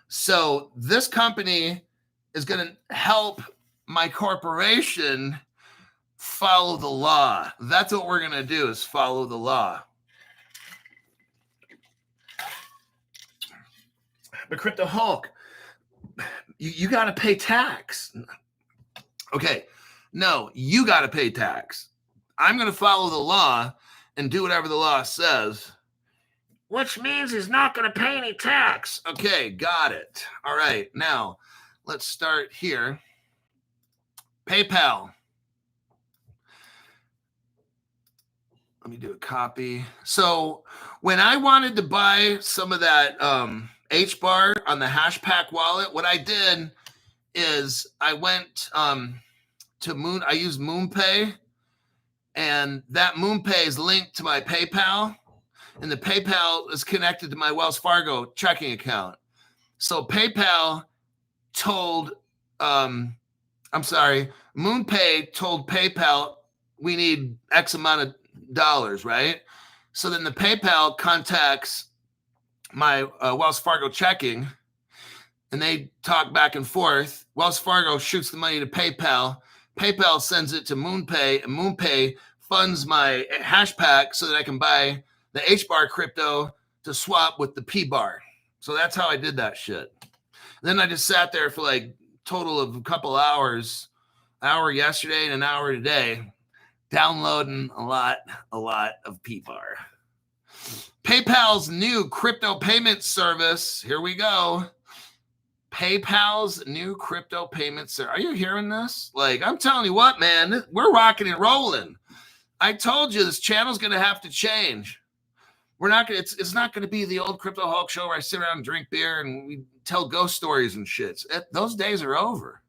So this company is going to help my corporation follow the law. That's what we're going to do, is follow the law. But Crypto Hulk, you got to pay tax. Okay, no, you got to pay tax. I'm going to follow the law and do whatever the law says, which means he's not going to pay any tax. Okay, got it. All right, now let's start here. PayPal. Let me do a copy. So when I wanted to buy some of that Hbar on the Hashpack wallet, what I did is I went to I used MoonPay, and that MoonPay is linked to my PayPal, and the PayPal is connected to my Wells Fargo checking account. So PayPal told, MoonPay told PayPal we need X amount of dollars, right? So then the PayPal contacts my Wells Fargo checking, and they talk back and forth. Wells Fargo shoots the money to PayPal. PayPal sends it to MoonPay, and MoonPay funds my Hashpack so that I can buy the Hbar crypto to swap with the Pbar. So that's how I did that shit. And then I just sat there for like total of a couple hours, an hour yesterday and an hour today, downloading a lot of Pbar. PayPal's new crypto payment service. Here we go. PayPal's new crypto payment service. Are you hearing this? Like, I'm telling you what, man, we're rocking and rolling. I told you this channel's going to have to change. We're not going to, it's not going to be the old Crypto Hulk show where I sit around and drink beer and we tell ghost stories and shit. Those days are over.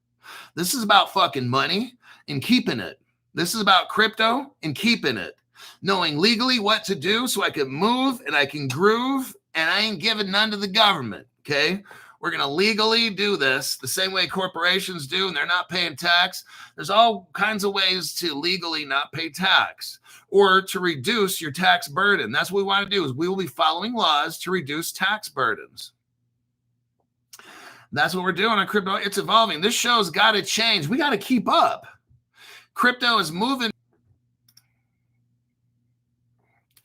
This is about fucking money and keeping it. This is about crypto and keeping it. Knowing legally what to do so I can move and I can groove, and I ain't giving none to the government, okay? We're going to legally do this the same way corporations do, and they're not paying tax. There's all kinds of ways to legally not pay tax or to reduce your tax burden. That's what we want to do, is we will be following laws to reduce tax burdens. That's what we're doing on crypto. It's evolving. This show's got to change. We got to keep up. Crypto is moving.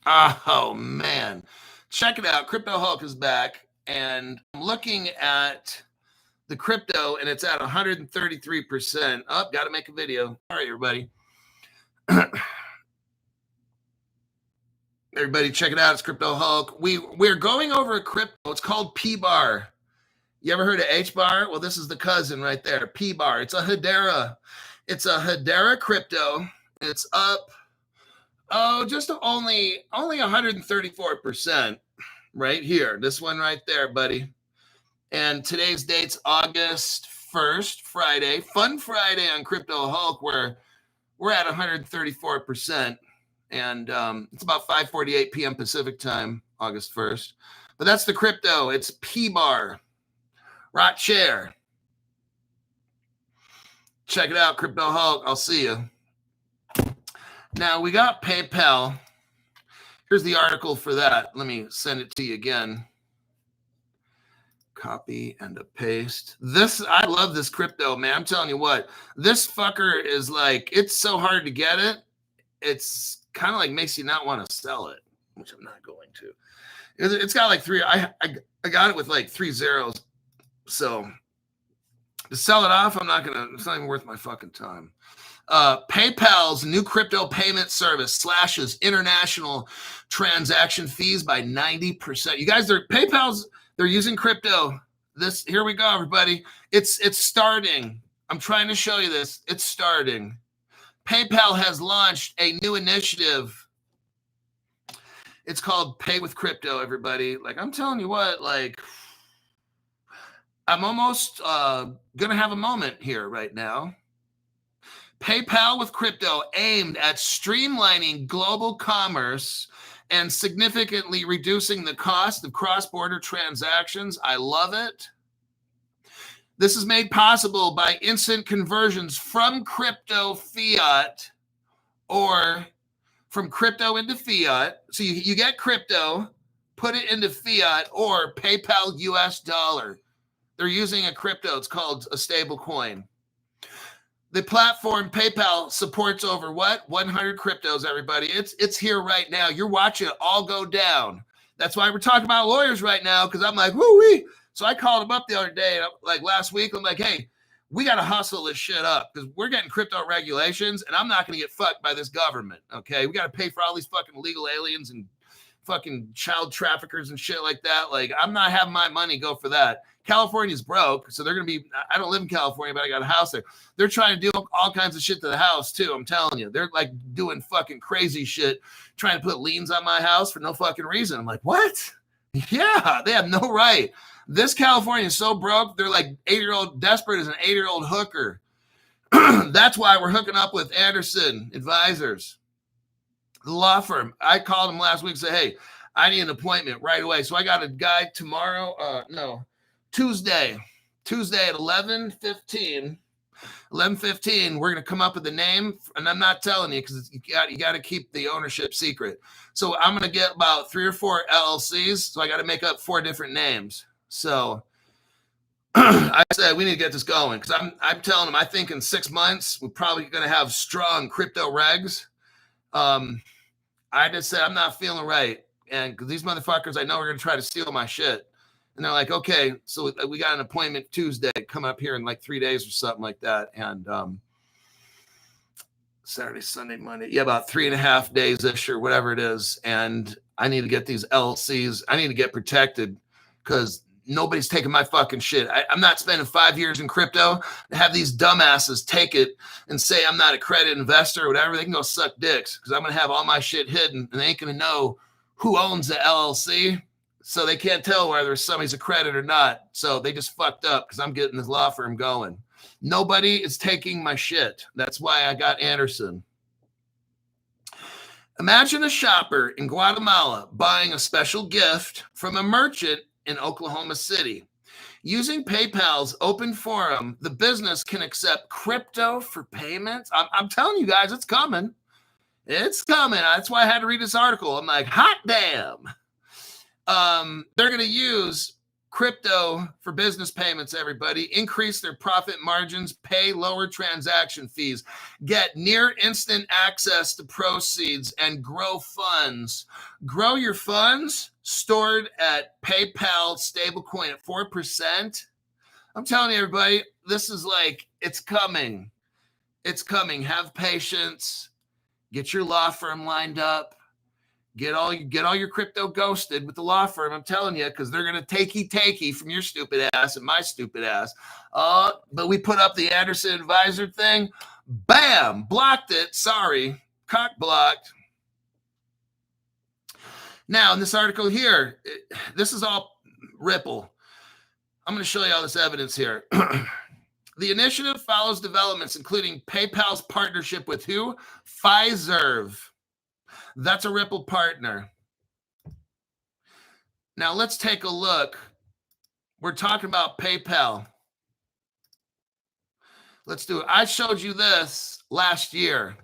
Oh, man. Check it out. Crypto Hulk is back. And I'm looking at the crypto, and it's at 133%. Oh, got to make a video. All right, everybody. Everybody, check it out. It's Crypto Hulk. We're going over a crypto. It's called Pbar. You ever heard of Hbar? Well, this is the cousin right there, Pbar. It's a Hedera. It's a Hedera crypto. It's up, just only 134%. Right here, this one right there, buddy. And today's date's August 1st, Friday. Fun Friday on Crypto Hulk, where we're at 134%. And it's about 5:48 p.m. Pacific time, August 1st. But that's the crypto. It's Pbar. Right chair. Check it out, Crypto Hulk. I'll see you. Now, we got PayPal. Here's the article for that. Let me send it to you again. Copy and a paste. I love this crypto, man. I'm telling you what, this fucker is like, it's so hard to get it. It's kind of like makes you not want to sell it, which I'm not going to. It's got like I got it with like 3 zeros. So to sell it off, it's not even worth my fucking time. PayPal's new crypto payment service slashes international transaction fees by 90%. You guys, they're using crypto. Here we go, everybody. It's starting. I'm trying to show you this. It's starting. PayPal has launched a new initiative. It's called Pay with Crypto, everybody. Like, I'm telling you what, like, I'm almost gonna have a moment here right now. PayPal with crypto aimed at streamlining global commerce and significantly reducing the cost of cross-border transactions. I love it. This is made possible by instant conversions from crypto fiat or from crypto into fiat. So you get crypto, put it into fiat or PayPal US dollar. They're using a crypto. It's called a stable coin. The platform PayPal supports over what? 100 cryptos, everybody. It's here right now. You're watching it all go down. That's why we're talking about lawyers right now, because I'm like, woo-wee. So I called him up the other day, like last week. I'm like, hey, we got to hustle this shit up because we're getting crypto regulations, and I'm not going to get fucked by this government, okay? We got to pay for all these fucking illegal aliens and fucking child traffickers and shit like that. Like, I'm not having my money go for that. California's broke, so they're going to be, I don't live in California, but I got a house there. They're trying to do all kinds of shit to the house, too. I'm telling you. They're like doing fucking crazy shit, trying to put liens on my house for no fucking reason. I'm like, what? Yeah, they have no right. This California is so broke, they're like 8-year-old, desperate as an 8-year-old hooker. That's why we're hooking up with Anderson Advisors, the law firm. I called him last week and said, hey, I need an appointment right away. So I got a guy tomorrow, Tuesday at 11:15. 11:15, we're going to come up with a name, and I'm not telling you because you got to keep the ownership secret. So I'm going to get about 3 or 4 LLCs, so I got to make up 4 different names. So I said we need to get this going because I'm telling them I think in 6 months we're probably going to have strong crypto regs. I just said I'm not feeling right, and because these motherfuckers I know are going to try to steal my shit. And they're like, okay, so we got an appointment Tuesday, come up here in like 3 days or something like that. And Saturday, Sunday, Monday. Yeah, about 3.5 days-ish or whatever it is. And I need to get these LLCs. I need to get protected because nobody's taking my fucking shit. I'm not spending 5 years in crypto to have these dumbasses take it and say I'm not a credit investor or whatever. They can go suck dicks because I'm going to have all my shit hidden and they ain't going to know who owns the LLC. So they can't tell whether somebody's a credit or not. So they just fucked up because I'm getting this law firm going. Nobody is taking my shit. That's why I got Anderson. Imagine a shopper in Guatemala buying a special gift from a merchant in Oklahoma City. Using PayPal's open forum, the business can accept crypto for payments. I'm telling you guys, it's coming. It's coming. That's why I had to read this article. I'm like, hot damn. They're going to use crypto for business payments, everybody. Increase their profit margins, pay lower transaction fees, get near instant access to proceeds, and grow funds. Grow your funds stored at PayPal stablecoin at 4%. I'm telling you, everybody, this is like, it's coming. It's coming. Have patience. Get your law firm lined up. Get all your crypto ghosted with the law firm. I'm telling you, because they're going to takey from your stupid ass and my stupid ass. But we put up the Anderson Advisor thing. Bam! Blocked it. Sorry. Cock blocked. Now, in this article here, this is all Ripple. I'm going to show you all this evidence here. The initiative follows developments, including PayPal's partnership with who? Fiserv. That's a Ripple partner. Now let's take a look. We're talking about PayPal. Let's do it. I showed you this last year.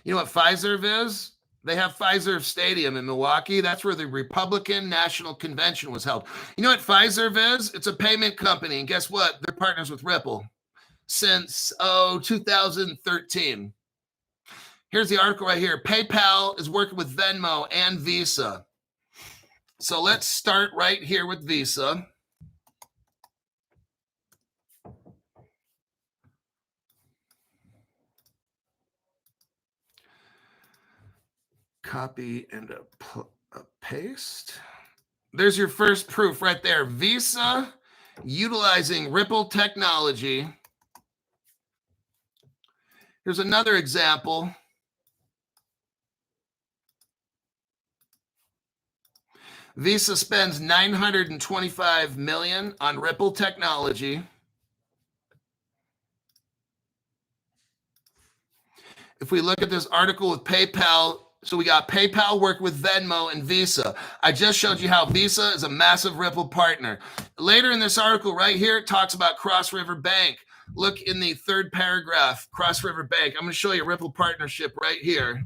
You know what Fiserv is? They have Fiserv Stadium in Milwaukee. That's where the Republican National Convention was held. You know what Fiserv is? It's a payment company. And guess what? They're partners with Ripple since 2013. Here's the article right here. PayPal is working with Venmo and Visa. So let's start right here with Visa. Copy and a paste. There's your first proof right there. Visa utilizing Ripple technology. Here's another example. Visa spends $925 million on Ripple technology. If we look at this article with PayPal, so we got PayPal work with Venmo and Visa. I just showed you how Visa is a massive Ripple partner. Later in this article right here, it talks about Cross River Bank. Look in the third paragraph, Cross River Bank. I'm going to show you a Ripple partnership right here.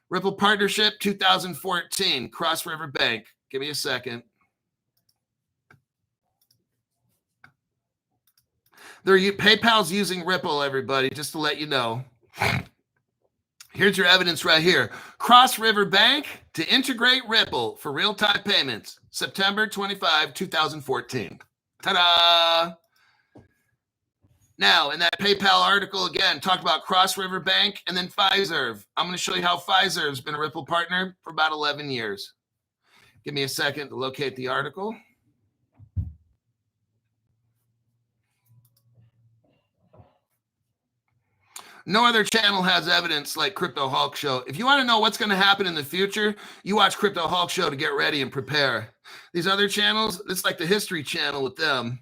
Ripple partnership 2014, Cross River Bank. Give me a second. PayPal's using Ripple, everybody, just to let you know. Here's your evidence right here. Cross River Bank to integrate Ripple for real-time payments, September 25, 2014. Ta-da! Now, in that PayPal article, again, talked about Cross River Bank and then Fiserv. I'm going to show you how Fiserv's been a Ripple partner for about 11 years. Give me a second to locate the article. No other channel has evidence like Crypto Hulk Show. If you want to know what's going to happen in the future, you watch Crypto Hulk Show to get ready and prepare. These other channels, it's like the History Channel with them.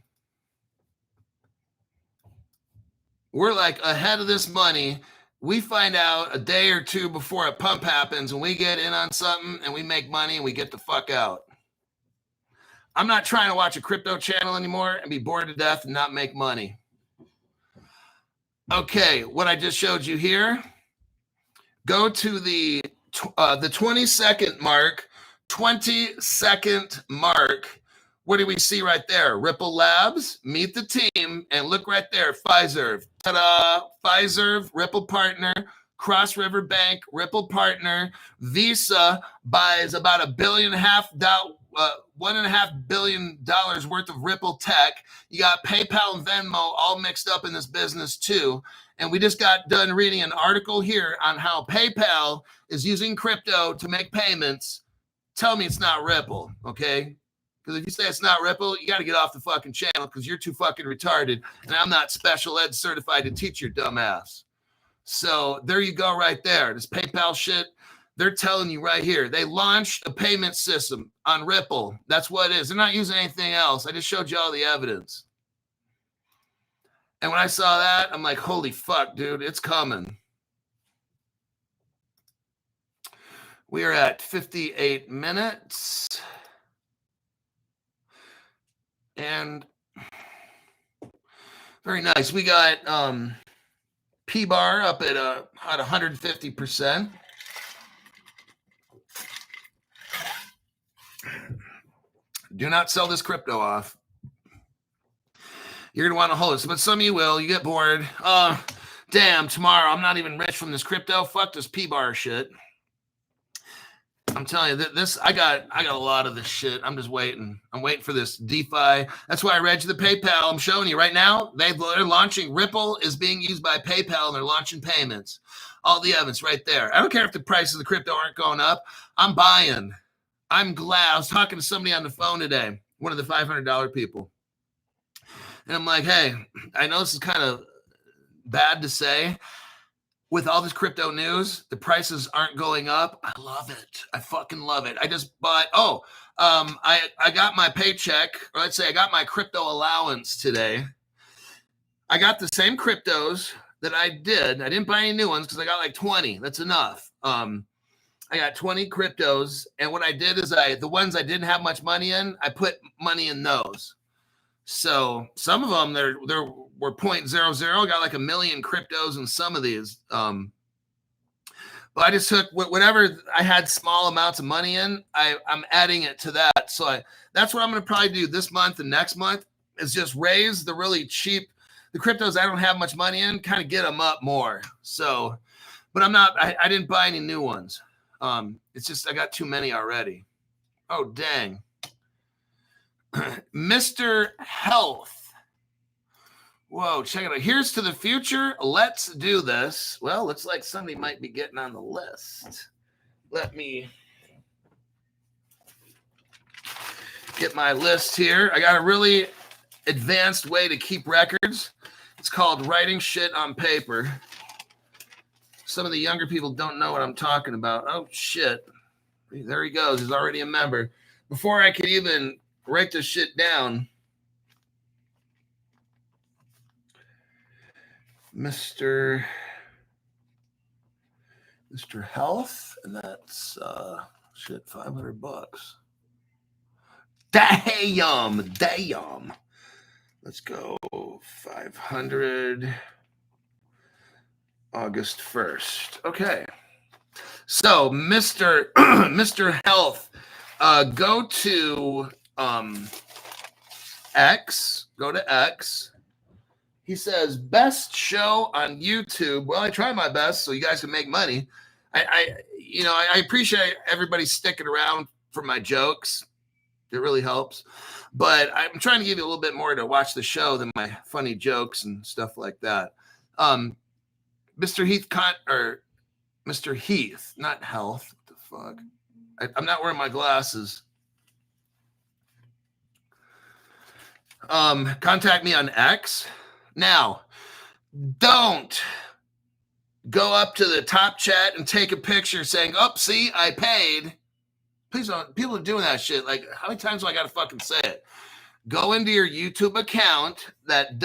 We're like ahead of this money. We find out a day or two before a pump happens and we get in on something and we make money and we get the fuck out. I'm not trying to watch a crypto channel anymore and be bored to death and not make money. Okay, what I just showed you here, go to the 20-second mark, 20-second mark. What do we see right there? Ripple Labs, meet the team, and look right there, Fiserv. Ta-da! Fiserv, Ripple partner. Cross River Bank, Ripple partner. Visa buys about $1.5 billion worth of Ripple tech. You got PayPal and Venmo all mixed up in this business too. And we just got done reading an article here on how PayPal is using crypto to make payments. Tell me it's not Ripple, okay? Because if you say it's not Ripple, you got to get off the fucking channel because you're too fucking retarded. And I'm not special ed certified to teach your dumb ass. So there you go right there. This PayPal shit, they're telling you right here. They launched a payment system on Ripple. That's what it is. They're not using anything else. I just showed you all the evidence. And when I saw that, I'm like, holy fuck, dude, it's coming. We are at 58 minutes. And very nice. We got Hbar up at 150%. Do not sell this crypto off. You're going to want to hold it. But some of you will. You get bored. Damn, tomorrow I'm not even rich from this crypto. Fuck this Hbar shit. I'm telling you, this I got a lot of this shit. I'm just waiting. I'm waiting for this DeFi. That's why I read you the PayPal. I'm showing you right now. They're launching. Ripple is being used by PayPal, and they're launching payments. All the evidence right there. I don't care if the prices of the crypto aren't going up. I'm buying. I'm glad. I was talking to somebody on the phone today, one of the $500 people. And I'm like, hey, I know this is kind of bad to say. With all this crypto news, the prices aren't going up. I love it. I fucking love it. I just bought, I got my paycheck, or let's say I got my crypto allowance today. I got the same cryptos that I did. I didn't buy any new ones because I got like 20. That's enough. I got 20 cryptos. And what I did is the ones I didn't have much money in, I put money in those. So some of them were 0.00. Got like 1 million cryptos in some of these. But I just took whatever I had small amounts of money in. I'm adding it to that. So that's what I'm going to probably do this month and next month is just raise the really cheap, the cryptos I don't have much money in, kind of get them up more. So, but I didn't buy any new ones. It's just I got too many already. Oh, dang. Mr. Health. Whoa, check it out. Here's to the future. Let's do this. Well, looks like somebody might be getting on the list. Let me get my list here. I got a really advanced way to keep records. It's called writing shit on paper. Some of the younger people don't know what I'm talking about. Oh, shit. There he goes. He's already a member. Before I could even write this shit down, Mr. Health, and that's shit, $500. Damn. Let's go 500 August 1st. Okay. So, Mr. Health, go to X. Go to X. He says, best show on YouTube. Well, I try my best so you guys can make money. I appreciate everybody sticking around for my jokes. It really helps. But I'm trying to give you a little bit more to watch the show than my funny jokes and stuff like that. Mr. Heath, not Health. What the fuck? I'm not wearing my glasses. Contact me on X. Now, don't go up to the top chat and take a picture saying, oh, see, I paid. Please don't. People are doing that shit. Like, how many times do I got to fucking say it? Go into your YouTube account that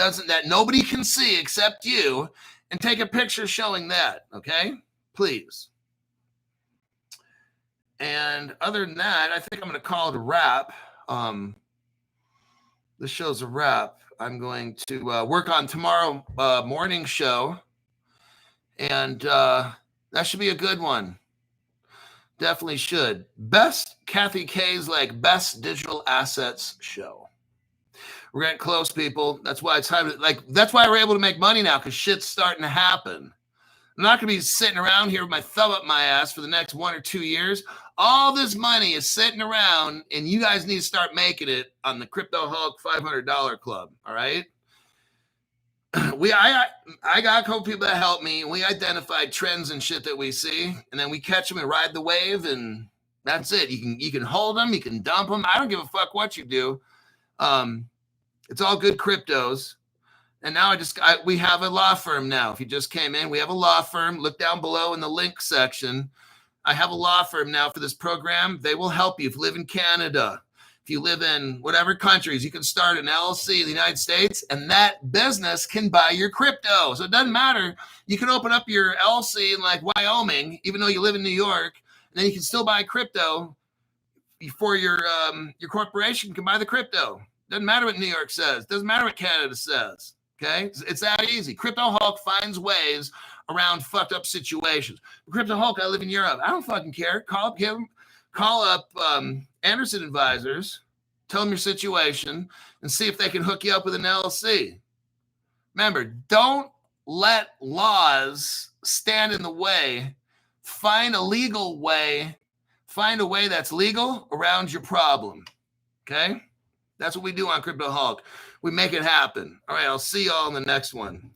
nobody can see except you and take a picture showing that, okay? Please. And other than that, I think I'm going to call it a wrap. This show's a wrap. I'm going to work on tomorrow morning show, and that should be a good one. Definitely should. Best Kathy K's best digital assets show. We're getting close, people. That's why it's time to that's why we're able to make money now, because shit's starting to happen. I'm not gonna be sitting around here with my thumb up my ass for the next 1 or 2 years. All this money is sitting around, and you guys need to start making it on the Crypto Hulk $500 Club. All right. I got a couple people that helped me. We identified trends and shit that we see, and then we catch them and ride the wave, and that's it. You can hold them, you can dump them. I don't give a fuck what you do. It's all good cryptos. And now we have a law firm now. If you just came in, we have a law firm. Look down below in the link section. I have a law firm now for this program. They will help you if you live in Canada. If you live in whatever countries, you can start an LLC in the United States, and that business can buy your crypto. So it doesn't matter. You can open up your LLC in Wyoming, even though you live in New York, and then you can still buy crypto before your corporation can buy the crypto. Doesn't matter what New York says. Doesn't matter what Canada says. Okay? It's that easy. Crypto Hulk finds ways around fucked up situations. Crypto Hulk, I live in Europe. I don't fucking care. Call up Anderson Advisors, tell them your situation, and see if they can hook you up with an LLC. Remember, don't let laws stand in the way. Find a legal way. Find a way that's legal around your problem. Okay? That's what we do on Crypto Hulk. We make it happen. All right, I'll see y'all in the next one.